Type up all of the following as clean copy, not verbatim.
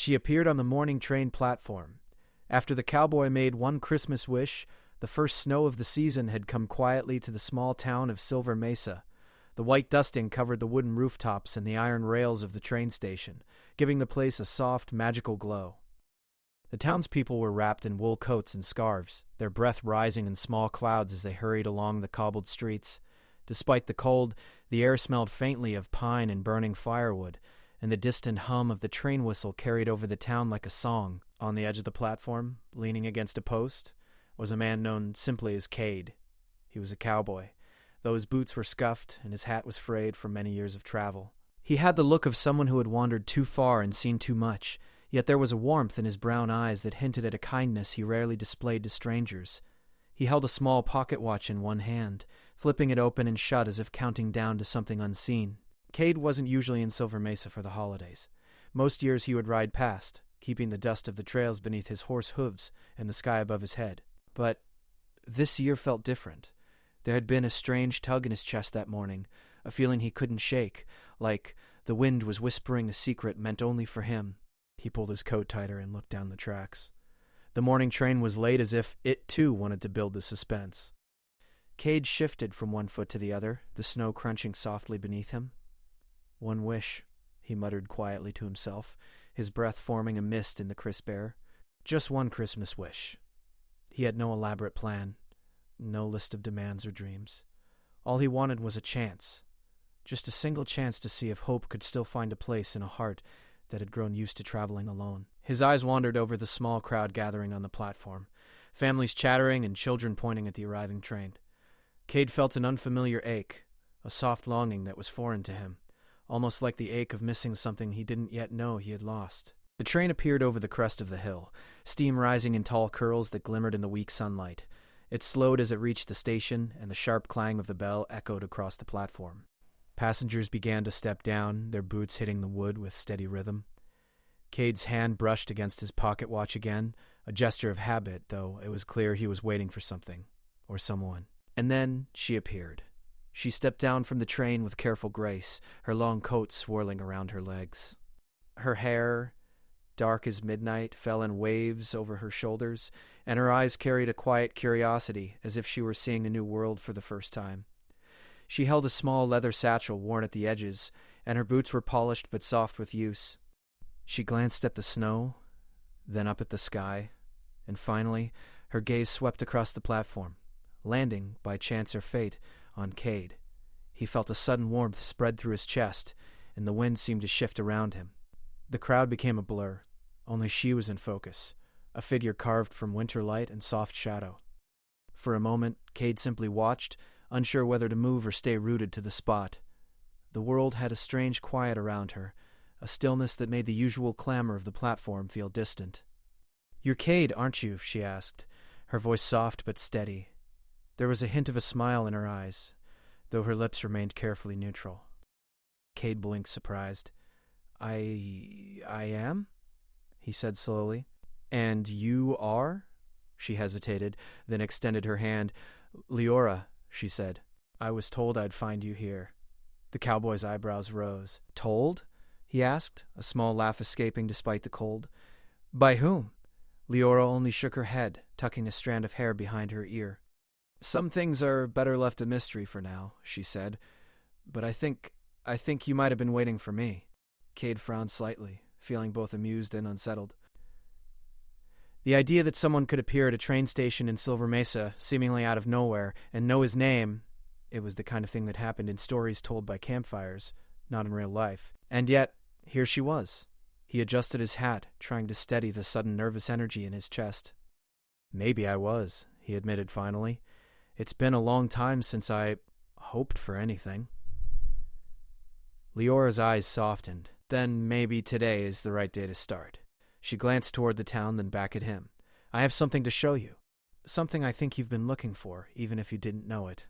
She appeared on the morning train platform. After the cowboy made one Christmas wish, the first snow of the season had come quietly to the small town of Silver Mesa. The white dusting covered the wooden rooftops and the iron rails of the train station, giving the place a soft, magical glow. The townspeople were wrapped in wool coats and scarves, their breath rising in small clouds as they hurried along the cobbled streets. Despite the cold, the air smelled faintly of pine and burning firewood, and the distant hum of the train whistle carried over the town like a song. On the edge of the platform, leaning against a post, was a man known simply as Cade. He was a cowboy, though his boots were scuffed and his hat was frayed from many years of travel. He had the look of someone who had wandered too far and seen too much, yet there was a warmth in his brown eyes that hinted at a kindness he rarely displayed to strangers. He held a small pocket watch in one hand, flipping it open and shut as if counting down to something unseen. Cade wasn't usually in Silver Mesa for the holidays. Most years he would ride past, keeping the dust of the trails beneath his horse hooves and the sky above his head. But this year felt different. There had been a strange tug in his chest that morning, a feeling he couldn't shake, like the wind was whispering a secret meant only for him. He pulled his coat tighter and looked down the tracks. The morning train was late as if it too wanted to build the suspense. Cade shifted from one foot to the other, the snow crunching softly beneath him. "One wish," he muttered quietly to himself, his breath forming a mist in the crisp air. Just one Christmas wish. He had no elaborate plan, no list of demands or dreams. All he wanted was a chance, just a single chance to see if hope could still find a place in a heart that had grown used to traveling alone. His eyes wandered over the small crowd gathering on the platform, families chattering and children pointing at the arriving train. Cade felt an unfamiliar ache, a soft longing that was foreign to him, almost like the ache of missing something he didn't yet know he had lost. The train appeared over the crest of the hill, steam rising in tall curls that glimmered in the weak sunlight. It slowed as it reached the station, and the sharp clang of the bell echoed across the platform. Passengers began to step down, their boots hitting the wood with steady rhythm. Cade's hand brushed against his pocket watch again, a gesture of habit, though it was clear he was waiting for something, or someone. And then she appeared. She stepped down from the train with careful grace, her long coat swirling around her legs. Her hair, dark as midnight, fell in waves over her shoulders, and her eyes carried a quiet curiosity, as if she were seeing a new world for the first time. She held a small leather satchel worn at the edges, and her boots were polished but soft with use. She glanced at the snow, then up at the sky, and finally her gaze swept across the platform, landing, by chance or fate, on Cade. He felt a sudden warmth spread through his chest, and the wind seemed to shift around him. The crowd became a blur. Only she was in focus, a figure carved from winter light and soft shadow. For a moment, Cade simply watched, unsure whether to move or stay rooted to the spot. The world had a strange quiet around her, a stillness that made the usual clamor of the platform feel distant. "You're Cade, aren't you?" she asked, her voice soft but steady. There was a hint of a smile in her eyes, though her lips remained carefully neutral. Cade blinked, surprised. I am?" he said slowly. "And you are?" She hesitated, then extended her hand. "Leora," she said. "I was told I'd find you here." The cowboy's eyebrows rose. "Told?" he asked, a small laugh escaping despite the cold. "By whom?" Leora only shook her head, tucking a strand of hair behind her ear. "Some things are better left a mystery for now," she said. "But I think you might have been waiting for me." Cade frowned slightly, feeling both amused and unsettled. The idea that someone could appear at a train station in Silver Mesa, seemingly out of nowhere, and know his name, it was the kind of thing that happened in stories told by campfires, not in real life. And yet, here she was. He adjusted his hat, trying to steady the sudden nervous energy in his chest. "Maybe I was," he admitted finally. "It's been a long time since I hoped for anything." Leora's eyes softened. "Then maybe today is the right day to start." She glanced toward the town, then back at him. "I have something to show you. Something I think you've been looking for, even if you didn't know it."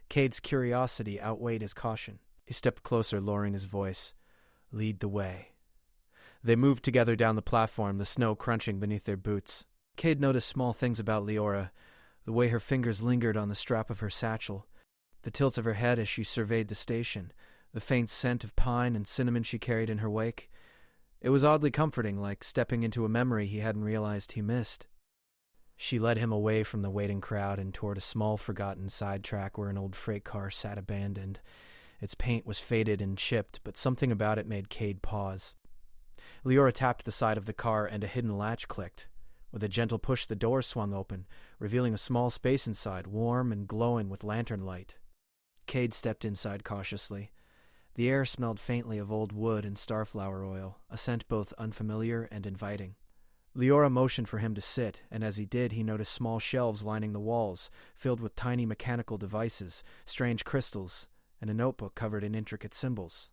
Cade's curiosity outweighed his caution. He stepped closer, lowering his voice. "Lead the way." They moved together down the platform, the snow crunching beneath their boots. Cade noticed small things about Leora, the way her fingers lingered on the strap of her satchel, the tilt of her head as she surveyed the station, the faint scent of pine and cinnamon she carried in her wake. It was oddly comforting, like stepping into a memory he hadn't realized he missed. She led him away from the waiting crowd and toward a small, forgotten sidetrack where an old freight car sat abandoned. Its paint was faded and chipped, but something about it made Cade pause. Leora tapped the side of the car and a hidden latch clicked. With a gentle push, the door swung open, revealing a small space inside, warm and glowing with lantern light. Cade stepped inside cautiously. The air smelled faintly of old wood and starflower oil, a scent both unfamiliar and inviting. Leora motioned for him to sit, and as he did, he noticed small shelves lining the walls, filled with tiny mechanical devices, strange crystals, and a notebook covered in intricate symbols.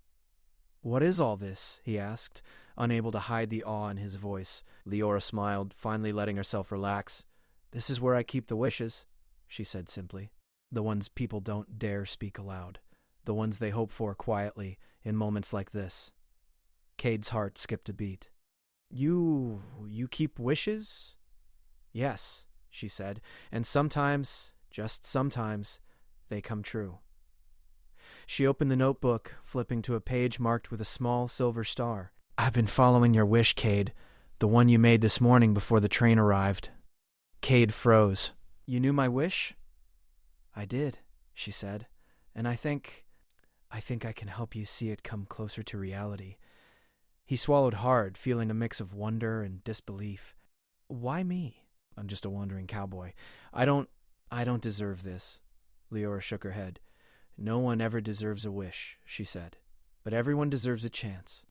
"What is all this?" he asked, unable to hide the awe in his voice. Leora smiled, finally letting herself relax. "This is where I keep the wishes," she said simply. "The ones people don't dare speak aloud. The ones they hope for quietly in moments like this." Cade's heart skipped a beat. You keep wishes?" "Yes," she said, "and sometimes, just sometimes, they come true." She opened the notebook, flipping to a page marked with a small silver star. "I've been following your wish, Cade, the one you made this morning before the train arrived." Cade froze. "You knew my wish?" "I did," she said, "and I think I can help you see it come closer to reality." He swallowed hard, feeling a mix of wonder and disbelief. "Why me? I'm just a wandering cowboy. I don't deserve this." Leora shook her head. "No one ever deserves a wish," she said, "but everyone deserves a chance.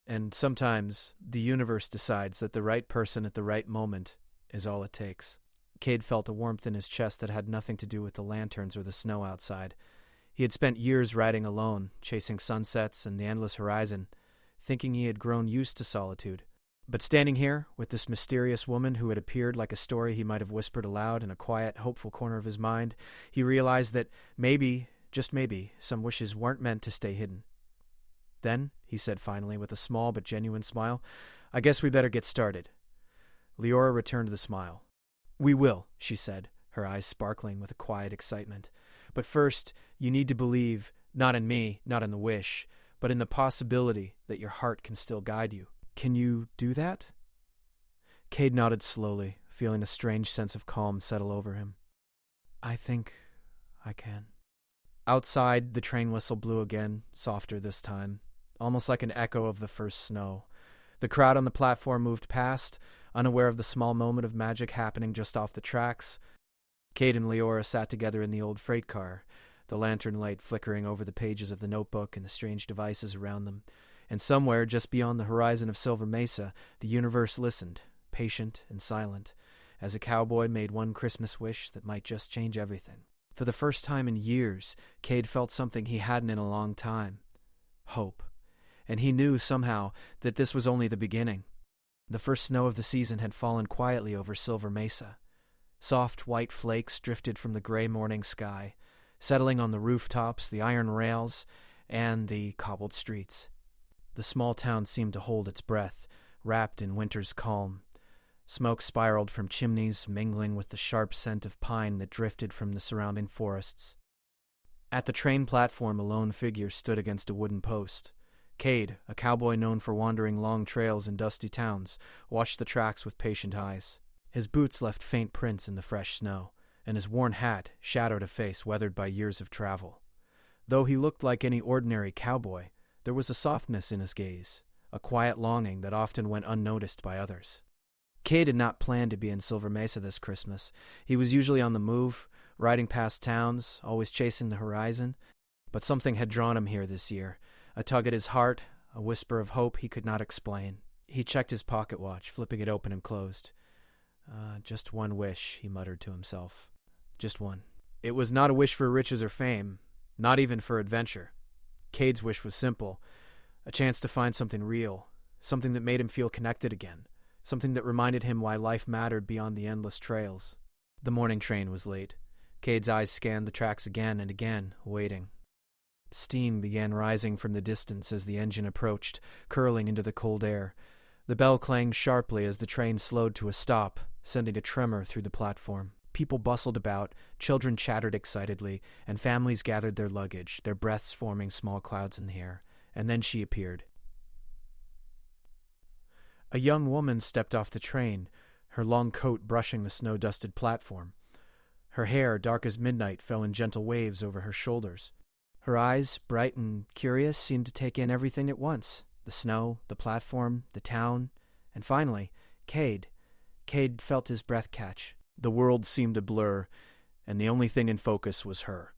And sometimes the universe decides that the right person at the right moment is all it takes." Cade felt a warmth in his chest that had nothing to do with the lanterns or the snow outside. He had spent years riding alone, chasing sunsets and the endless horizon, thinking he had grown used to solitude. But standing here, with this mysterious woman who had appeared like a story he might have whispered aloud in a quiet, hopeful corner of his mind, he realized that maybe, just maybe, some wishes weren't meant to stay hidden. "Then," he said finally, with a small but genuine smile, "I guess we better get started." Leora returned the smile. "We will," she said, her eyes sparkling with a quiet excitement. "But first, you need to believe, not in me, not in the wish, but in the possibility that your heart can still guide you. Can you do that?" Cade nodded slowly, feeling a strange sense of calm settle over him. "I think I can." Outside, the train whistle blew again, softer this time, almost like an echo of the first snow. The crowd on the platform moved past, unaware of the small moment of magic happening just off the tracks. Cade and Leora sat together in the old freight car, the lantern light flickering over the pages of the notebook and the strange devices around them. And somewhere, just beyond the horizon of Silver Mesa, the universe listened, patient and silent, as a cowboy made one Christmas wish that might just change everything. For the first time in years, Cade felt something he hadn't in a long time. Hope. And he knew, somehow, that this was only the beginning. The first snow of the season had fallen quietly over Silver Mesa. Soft white flakes drifted from the gray morning sky, settling on the rooftops, the iron rails, and the cobbled streets. The small town seemed to hold its breath, wrapped in winter's calm. Smoke spiraled from chimneys, mingling with the sharp scent of pine that drifted from the surrounding forests. At the train platform, a lone figure stood against a wooden post. Cade, a cowboy known for wandering long trails in dusty towns, watched the tracks with patient eyes. His boots left faint prints in the fresh snow, and his worn hat shadowed a face weathered by years of travel. Though he looked like any ordinary cowboy, there was a softness in his gaze, a quiet longing that often went unnoticed by others. Cade had not planned to be in Silver Mesa this Christmas. He was usually on the move, riding past towns, always chasing the horizon. But something had drawn him here this year, a tug at his heart, a whisper of hope he could not explain. He checked his pocket watch, flipping it open and closed. Just one wish," he muttered to himself. Just one. It was not a wish for riches or fame, not even for adventure. Cade's wish was simple, a chance to find something real, something that made him feel connected again, something that reminded him why life mattered beyond the endless trails. The morning train was late. Cade's eyes scanned the tracks again and again, waiting. Steam began rising from the distance as the engine approached, curling into the cold air. The bell clanged sharply as the train slowed to a stop, sending a tremor through the platform. People bustled about, children chattered excitedly, and families gathered their luggage, their breaths forming small clouds in the air. And then she appeared. A young woman stepped off the train, her long coat brushing the snow-dusted platform. Her hair, dark as midnight, fell in gentle waves over her shoulders. Her eyes, bright and curious, seemed to take in everything at once: the snow, the platform, the town, and finally, Cade. Cade felt his breath catch. The world seemed a blur, and the only thing in focus was her.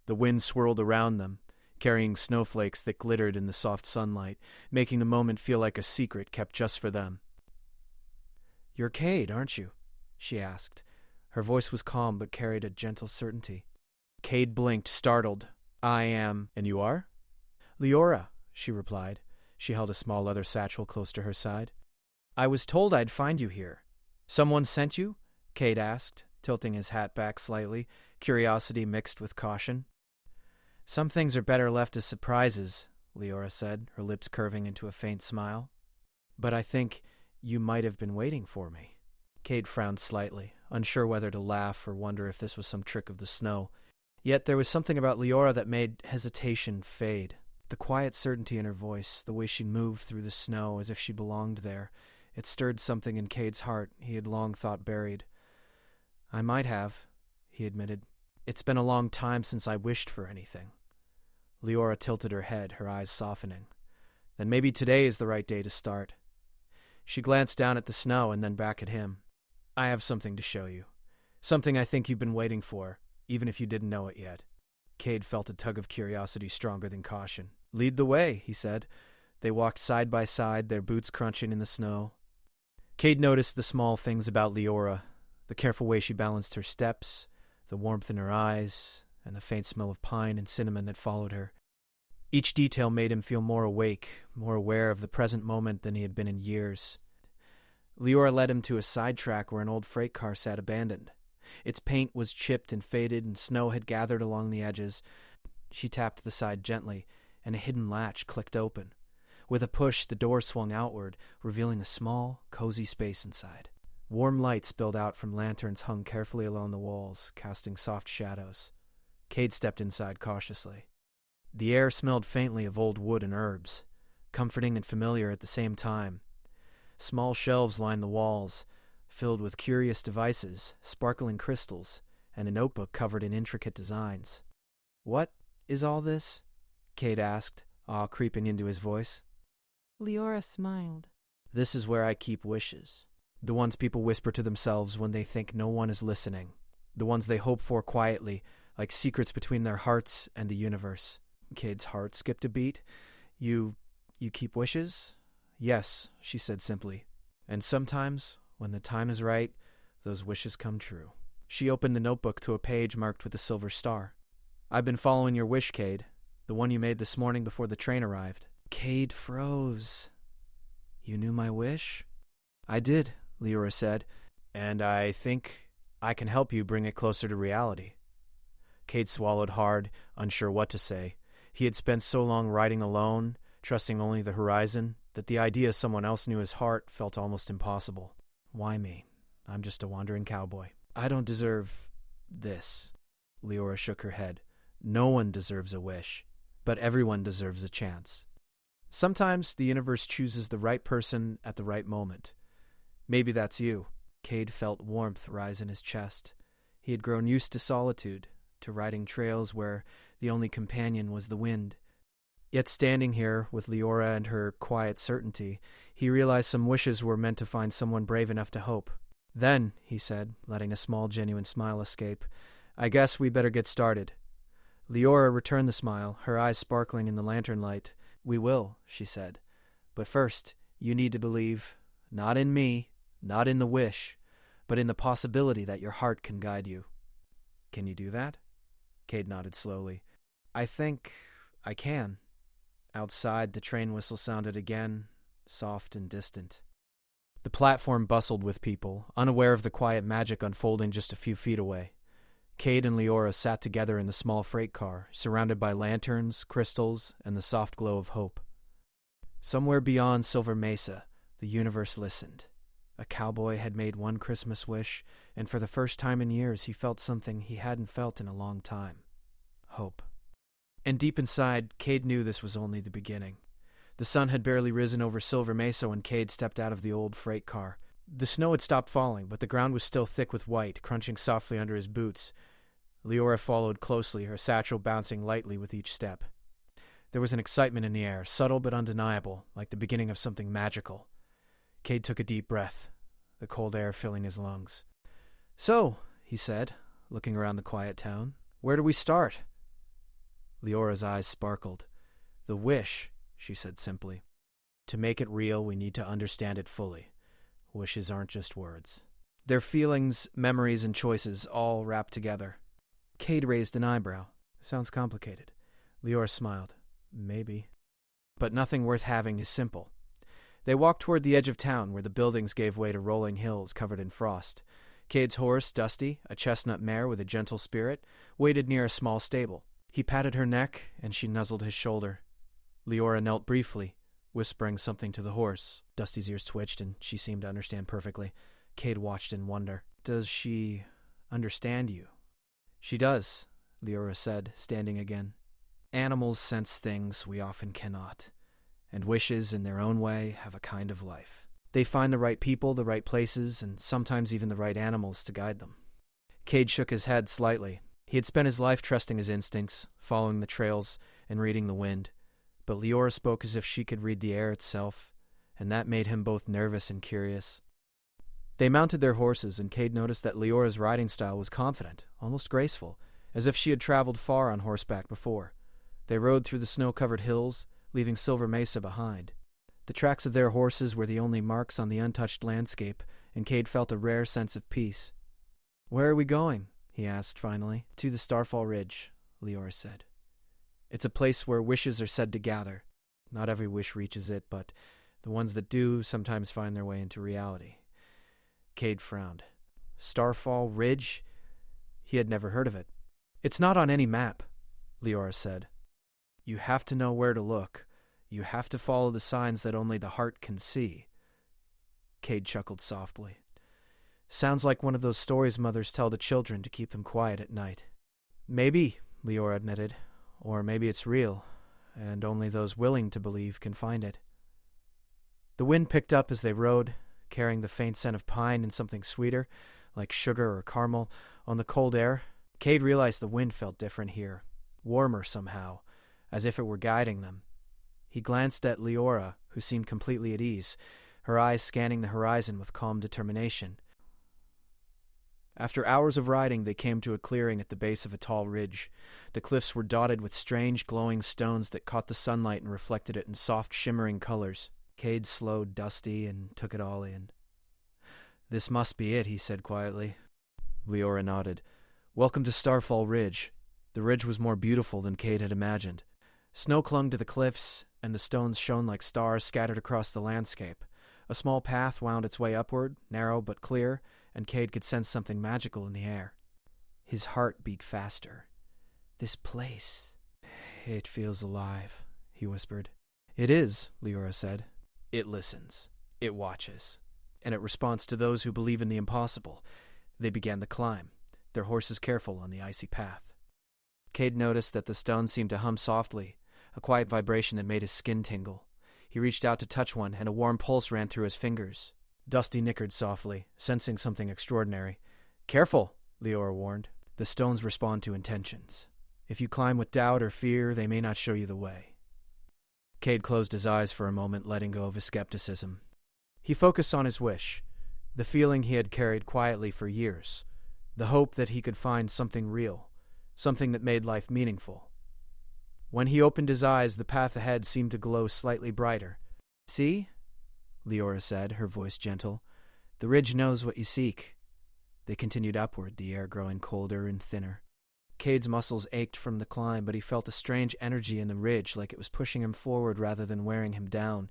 The wind swirled around them, carrying snowflakes that glittered in the soft sunlight, making the moment feel like a secret kept just for them. "You're Cade, aren't you?" she asked. Her voice was calm but carried a gentle certainty. Cade blinked, startled. "I am." "And you are?" "Leora," she replied. She held a small leather satchel close to her side. "I was told I'd find you here." "Someone sent you?" Cade asked, tilting his hat back slightly, curiosity mixed with caution. "Some things are better left as surprises," Leora said, her lips curving into a faint smile. "But I think you might have been waiting for me." Cade frowned slightly, unsure whether to laugh or wonder if this was some trick of the snow. Yet there was something about Leora that made hesitation fade. The quiet certainty in her voice, the way she moved through the snow as if she belonged there, it stirred something in Cade's heart he had long thought buried. "I might have," he admitted. "It's been a long time since I wished for anything." Leora tilted her head, her eyes softening. "Then maybe today is the right day to start." She glanced down at the snow and then back at him. "I have something to show you. Something I think you've been waiting for, even if you didn't know it yet." Cade felt a tug of curiosity stronger than caution. "Lead the way," he said. They walked side by side, their boots crunching in the snow. Cade noticed the small things about Leora, the careful way she balanced her steps, the warmth in her eyes, and the faint smell of pine and cinnamon that followed her. Each detail made him feel more awake, more aware of the present moment than he had been in years. Leora led him to a side track where an old freight car sat abandoned. Its paint was chipped and faded, and snow had gathered along the edges. She tapped the side gently, and a hidden latch clicked open. With a push, the door swung outward, revealing a small, cozy space inside. Warm light spilled out from lanterns hung carefully along the walls, casting soft shadows. Cade stepped inside cautiously. The air smelled faintly of old wood and herbs, comforting and familiar at the same time. Small shelves lined the walls, filled with curious devices, sparkling crystals, and a notebook covered in intricate designs. "What is all this?" Cade asked, awe creeping into his voice. Leora smiled. "This is where I keep wishes. The ones people whisper to themselves when they think no one is listening. The ones they hope for quietly, like secrets between their hearts and the universe." Cade's heart skipped a beat. You keep wishes?" "Yes," she said simply. "And sometimes, when the time is right, those wishes come true." She opened the notebook to a page marked with a silver star. "I've been following your wish, Cade. The one you made this morning before the train arrived." Cade froze. "You knew my wish?" "I did," Leora said, "and I think I can help you bring it closer to reality." Cade swallowed hard, unsure what to say. He had spent so long riding alone, trusting only the horizon, that the idea someone else knew his heart felt almost impossible. "Why me? I'm just a wandering cowboy." "I don't deserve this." Leora shook her head. "No one deserves a wish, but everyone deserves a chance. Sometimes the universe chooses the right person at the right moment. Maybe that's you." Cade felt warmth rise in his chest. He had grown used to solitude, to riding trails where the only companion was the wind. Yet standing here with Leora and her quiet certainty, he realized some wishes were meant to find someone brave enough to hope. "Then," he said, letting a small, genuine smile escape, "I guess we better get started." Leora returned the smile, her eyes sparkling in the lantern light. "We will," she said. "But first, you need to believe, not in me, not in the wish, but in the possibility that your heart can guide you." "Can you do that?" Cade nodded slowly. "I think I can." Outside, the train whistle sounded again, soft and distant. The platform bustled with people, unaware of the quiet magic unfolding just a few feet away. Cade and Leora sat together in the small freight car, surrounded by lanterns, crystals, and the soft glow of hope. Somewhere beyond Silver Mesa, the universe listened. A cowboy had made one Christmas wish, and for the first time in years he felt something he hadn't felt in a long time. Hope. And deep inside, Cade knew this was only the beginning. The sun had barely risen over Silver Mesa when Cade stepped out of the old freight car. The snow had stopped falling, but the ground was still thick with white, crunching softly under his boots. Leora followed closely, her satchel bouncing lightly with each step. There was an excitement in the air, subtle but undeniable, like the beginning of something magical. Cade took a deep breath, the cold air filling his lungs. "So," he said, looking around the quiet town, "where do we start?" Leora's eyes sparkled. "The wish," she said simply. "To make it real, we need to understand it fully. Wishes aren't just words. They're feelings, memories, and choices, all wrapped together." Cade raised an eyebrow. "Sounds complicated." Leora smiled. "Maybe. But nothing worth having is simple." They walked toward the edge of town, where the buildings gave way to rolling hills covered in frost. Cade's horse, Dusty, a chestnut mare with a gentle spirit, waited near a small stable. He patted her neck, and she nuzzled his shoulder. Leora knelt briefly, whispering something to the horse. Dusty's ears twitched, and she seemed to understand perfectly. Cade watched in wonder. "Does she understand you?" "She does," Leora said, standing again. "Animals sense things we often cannot, and wishes, in their own way, have a kind of life. They find the right people, the right places, and sometimes even the right animals to guide them." Cade shook his head slightly. He had spent his life trusting his instincts, following the trails, and reading the wind. But Leora spoke as if she could read the air itself, and that made him both nervous and curious. They mounted their horses, and Cade noticed that Leora's riding style was confident, almost graceful, as if she had traveled far on horseback before. They rode through the snow-covered hills, leaving Silver Mesa behind. The tracks of their horses were the only marks on the untouched landscape, and Cade felt a rare sense of peace. "Where are we going?" he asked finally. "To the Starfall Ridge," Leora said. "It's a place where wishes are said to gather. Not every wish reaches it, but the ones that do sometimes find their way into reality." Cade frowned. Starfall Ridge? He had never heard of it. "It's not on any map," Leora said. "You have to know where to look. You have to follow the signs that only the heart can see." Cade chuckled softly. "Sounds like one of those stories mothers tell to children to keep them quiet at night." "Maybe," Leora admitted. "Or maybe it's real, and only those willing to believe can find it." The wind picked up as they rode, carrying the faint scent of pine and something sweeter, like sugar or caramel, on the cold air. Cade realized the wind felt different here, warmer somehow, as if it were guiding them. He glanced at Leora, who seemed completely at ease, her eyes scanning the horizon with calm determination. After hours of riding, they came to a clearing at the base of a tall ridge. The cliffs were dotted with strange glowing stones that caught the sunlight and reflected it in soft shimmering colors. Cade slowed Dusty and took it all in. "This must be it," he said quietly. Leora nodded. "Welcome to Starfall Ridge." The ridge was more beautiful than Cade had imagined. Snow clung to the cliffs, and the stones shone like stars scattered across the landscape. A small path wound its way upward, narrow but clear, and Cade could sense something magical in the air. His heart beat faster. "This place, it feels alive," he whispered. "It is," Leora said. "It listens. It watches. And it responds to those who believe in the impossible." They began the climb, their horses careful on the icy path. Cade noticed that the stones seemed to hum softly, a quiet vibration that made his skin tingle. He reached out to touch one, and a warm pulse ran through his fingers. Dusty nickered softly, sensing something extraordinary. "Careful," Leora warned. "The stones respond to intentions. If you climb with doubt or fear, they may not show you the way." Cade closed his eyes for a moment, letting go of his skepticism. He focused on his wish, the feeling he had carried quietly for years, the hope that he could find something real, something that made life meaningful. When he opened his eyes, the path ahead seemed to glow slightly brighter. "See?" Leora said, her voice gentle. "The ridge knows what you seek." They continued upward, the air growing colder and thinner. Cade's muscles ached from the climb, but he felt a strange energy in the ridge, like it was pushing him forward rather than wearing him down.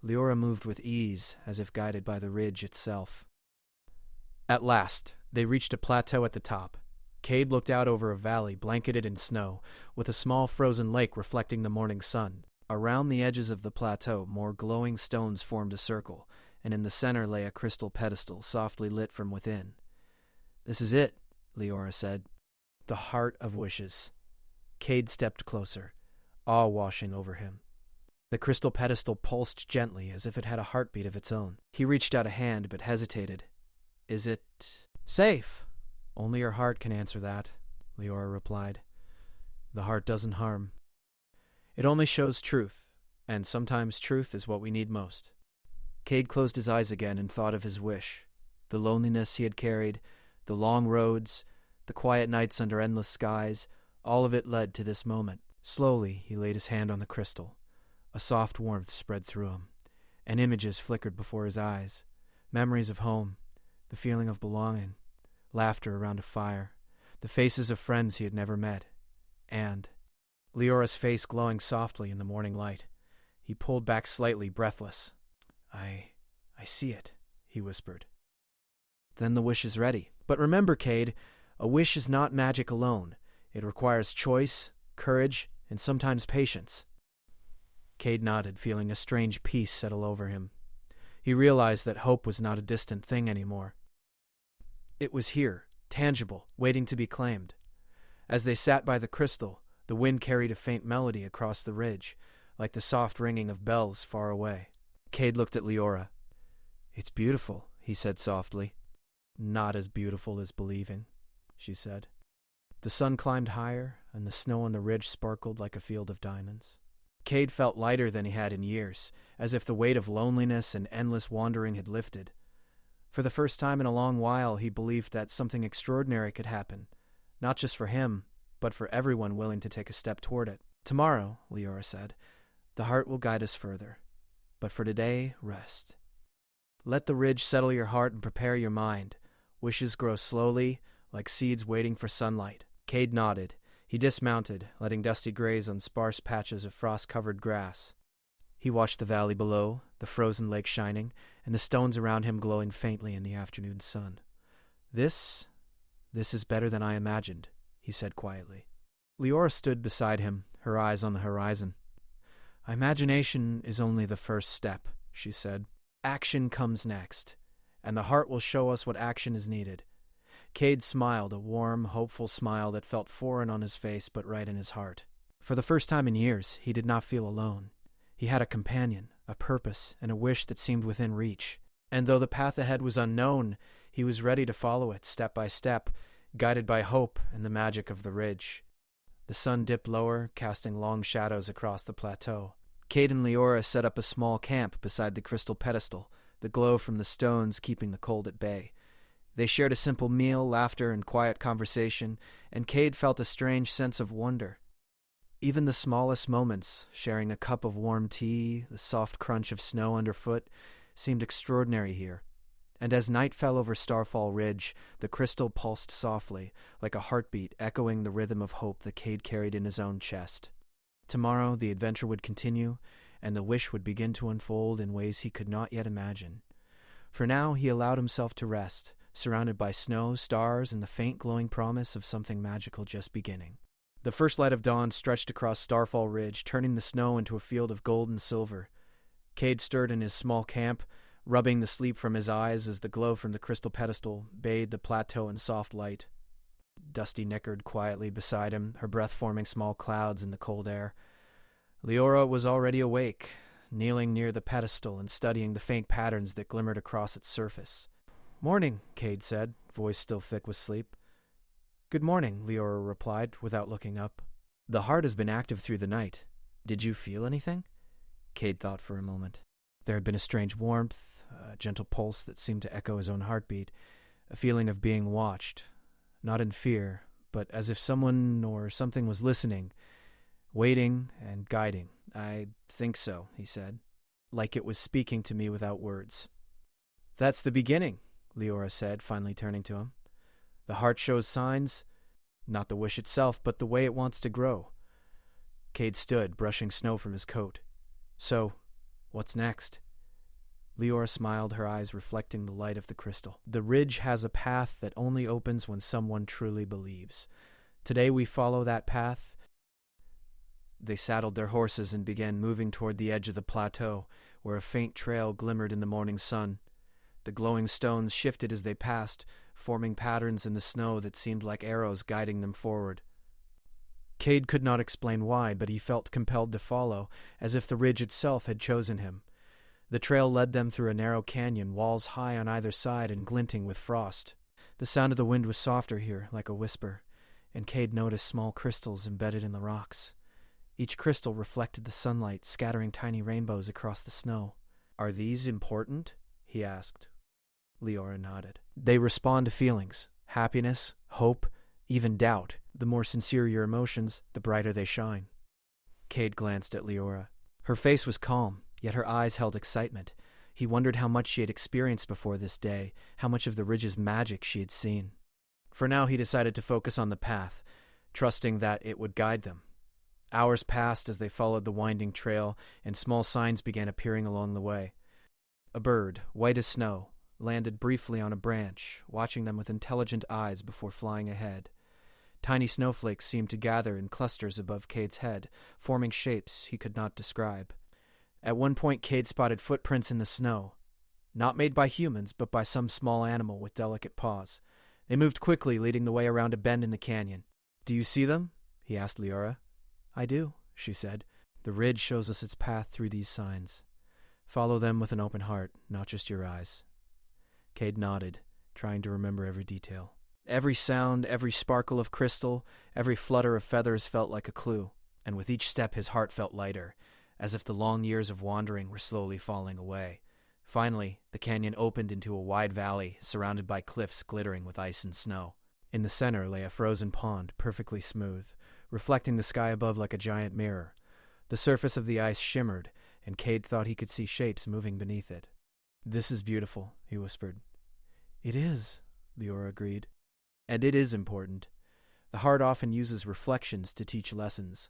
Leora moved with ease, as if guided by the ridge itself. At last, they reached a plateau at the top. Cade looked out over a valley blanketed in snow, with a small frozen lake reflecting the morning sun. Around the edges of the plateau, more glowing stones formed a circle, and in the center lay a crystal pedestal, softly lit from within. "This is it," Leora said. "The heart of wishes." Cade stepped closer, awe washing over him. The crystal pedestal pulsed gently as if it had a heartbeat of its own. He reached out a hand but hesitated. Is it safe? Only your heart can answer that, Leora replied. The heart doesn't harm. It only shows truth, and sometimes truth is what we need most. Cade closed his eyes again and thought of his wish. The loneliness he had carried, the long roads, the quiet nights under endless skies, all of it led to this moment. Slowly, he laid his hand on the crystal. A soft warmth spread through him, and images flickered before his eyes. Memories of home, the feeling of belonging, laughter around a fire, the faces of friends he had never met, and Leora's face glowing softly in the morning light. He pulled back slightly, breathless. I see it, he whispered. Then the wish is ready. But remember, Cade, a wish is not magic alone. It requires choice, courage, and sometimes patience. Cade nodded, feeling a strange peace settle over him. He realized that hope was not a distant thing anymore. It was here, tangible, waiting to be claimed. As they sat by the crystal, the wind carried a faint melody across the ridge, like the soft ringing of bells far away. Cade looked at Leora. It's beautiful, he said softly. Not as beautiful as believing, she said. The sun climbed higher, and the snow on the ridge sparkled like a field of diamonds. Cade felt lighter than he had in years, as if the weight of loneliness and endless wandering had lifted. For the first time in a long while, he believed that something extraordinary could happen, not just for him, but for everyone willing to take a step toward it. Tomorrow, Leora said, the heart will guide us further. But for today, rest. Let the ridge settle your heart and prepare your mind. Wishes grow slowly, like seeds waiting for sunlight. Cade nodded. He dismounted, letting Dusty graze on sparse patches of frost-covered grass. He watched the valley below, the frozen lake shining, and the stones around him glowing faintly in the afternoon sun. This is better than I imagined, he said quietly. Leora stood beside him, her eyes on the horizon. Imagination is only the first step, she said. Action comes next, and the heart will show us what action is needed. Cade smiled, a warm, hopeful smile that felt foreign on his face but right in his heart. For the first time in years, he did not feel alone. He had a companion, a purpose, and a wish that seemed within reach. And though the path ahead was unknown, he was ready to follow it step by step, guided by hope and the magic of the ridge. The sun dipped lower, casting long shadows across the plateau. Cade and Leora set up a small camp beside the crystal pedestal, the glow from the stones keeping the cold at bay. They shared a simple meal, laughter, and quiet conversation, and Cade felt a strange sense of wonder. Even the smallest moments, sharing a cup of warm tea, the soft crunch of snow underfoot, seemed extraordinary here. And as night fell over Starfall Ridge, the crystal pulsed softly, like a heartbeat echoing the rhythm of hope that Cade carried in his own chest. Tomorrow the adventure would continue, and the wish would begin to unfold in ways he could not yet imagine. For now he allowed himself to rest, surrounded by snow, stars, and the faint glowing promise of something magical just beginning. The first light of dawn stretched across Starfall Ridge, turning the snow into a field of gold and silver. Cade stirred in his small camp, rubbing the sleep from his eyes as the glow from the crystal pedestal bathed the plateau in soft light. Dusty nickered quietly beside him, her breath forming small clouds in the cold air. Leora was already awake, kneeling near the pedestal and studying the faint patterns that glimmered across its surface. "Morning," Cade said, voice still thick with sleep. "Good morning," Leora replied, without looking up. "The heart has been active through the night. Did you feel anything?" Cade thought for a moment. There had been a strange warmth, a gentle pulse that seemed to echo his own heartbeat, a feeling of being watched, not in fear, but as if someone or something was listening, waiting and guiding. "I think so," he said, like it was speaking to me without words. "That's the beginning," Leora said, finally turning to him. "The heart shows signs, not the wish itself, but the way it wants to grow." Cade stood, brushing snow from his coat. "So, what's next?" Leora smiled, her eyes reflecting the light of the crystal. "The ridge has a path that only opens when someone truly believes. Today we follow that path." They saddled their horses and began moving toward the edge of the plateau, where a faint trail glimmered in the morning sun. The glowing stones shifted as they passed, forming patterns in the snow that seemed like arrows guiding them forward. Cade could not explain why, but he felt compelled to follow, as if the ridge itself had chosen him. The trail led them through a narrow canyon, walls high on either side and glinting with frost. The sound of the wind was softer here, like a whisper, and Cade noticed small crystals embedded in the rocks. Each crystal reflected the sunlight, scattering tiny rainbows across the snow. "Are these important?" he asked. Leora nodded. "They respond to feelings, happiness, hope, even doubt. The more sincere your emotions, the brighter they shine." Cade glanced at Leora. Her face was calm, yet her eyes held excitement. He wondered how much she had experienced before this day, how much of the ridge's magic she had seen. For now he decided to focus on the path, trusting that it would guide them. Hours passed as they followed the winding trail, and small signs began appearing along the way. A bird, white as snow, landed briefly on a branch, watching them with intelligent eyes before flying ahead. Tiny snowflakes seemed to gather in clusters above Cade's head, forming shapes he could not describe. At one point Cade spotted footprints in the snow, not made by humans, but by some small animal with delicate paws. They moved quickly, leading the way around a bend in the canyon. "Do you see them?" he asked Leora. "I do," she said. "The ridge shows us its path through these signs. Follow them with an open heart, not just your eyes." Cade nodded, trying to remember every detail. Every sound, every sparkle of crystal, every flutter of feathers felt like a clue, and with each step his heart felt lighter, as if the long years of wandering were slowly falling away. Finally, the canyon opened into a wide valley, surrounded by cliffs glittering with ice and snow. In the center lay a frozen pond, perfectly smooth, reflecting the sky above like a giant mirror. The surface of the ice shimmered, and Cade thought he could see shapes moving beneath it. "This is beautiful," he whispered. "It is," Leora agreed. "And it is important. The heart often uses reflections to teach lessons."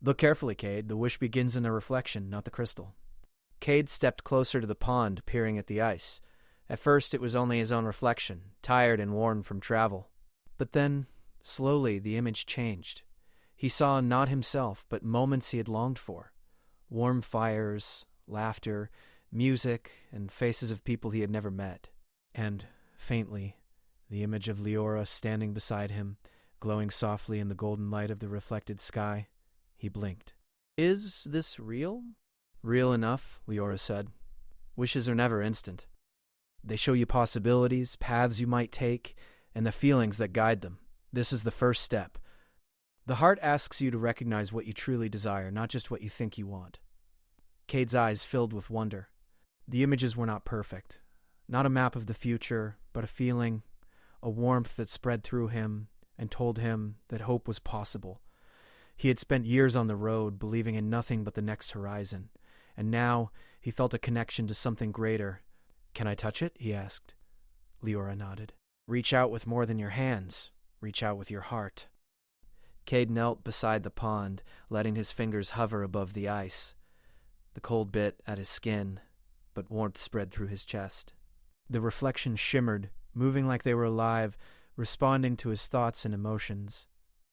"Look carefully, Cade. The wish begins in the reflection, not the crystal." Cade stepped closer to the pond, peering at the ice. At first it was only his own reflection, tired and worn from travel. But then, slowly, the image changed. He saw not himself, but moments he had longed for. Warm fires, laughter, music, and faces of people he had never met. And, faintly, the image of Leora standing beside him, glowing softly in the golden light of the reflected sky. He blinked. "Is this real?" "Real enough," Leora said. "Wishes are never instant. They show you possibilities, paths you might take, and the feelings that guide them. This is the first step. The heart asks you to recognize what you truly desire, not just what you think you want." Cade's eyes filled with wonder. The images were not perfect. Not a map of the future, but a feeling, a warmth that spread through him and told him that hope was possible. He had spent years on the road, believing in nothing but the next horizon, and now he felt a connection to something greater. "Can I touch it?" he asked. Leora nodded. "Reach out with more than your hands. Reach out with your heart." Cade knelt beside the pond, letting his fingers hover above the ice. The cold bit at his skin, but warmth spread through his chest. The reflections shimmered, moving like they were alive, responding to his thoughts and emotions.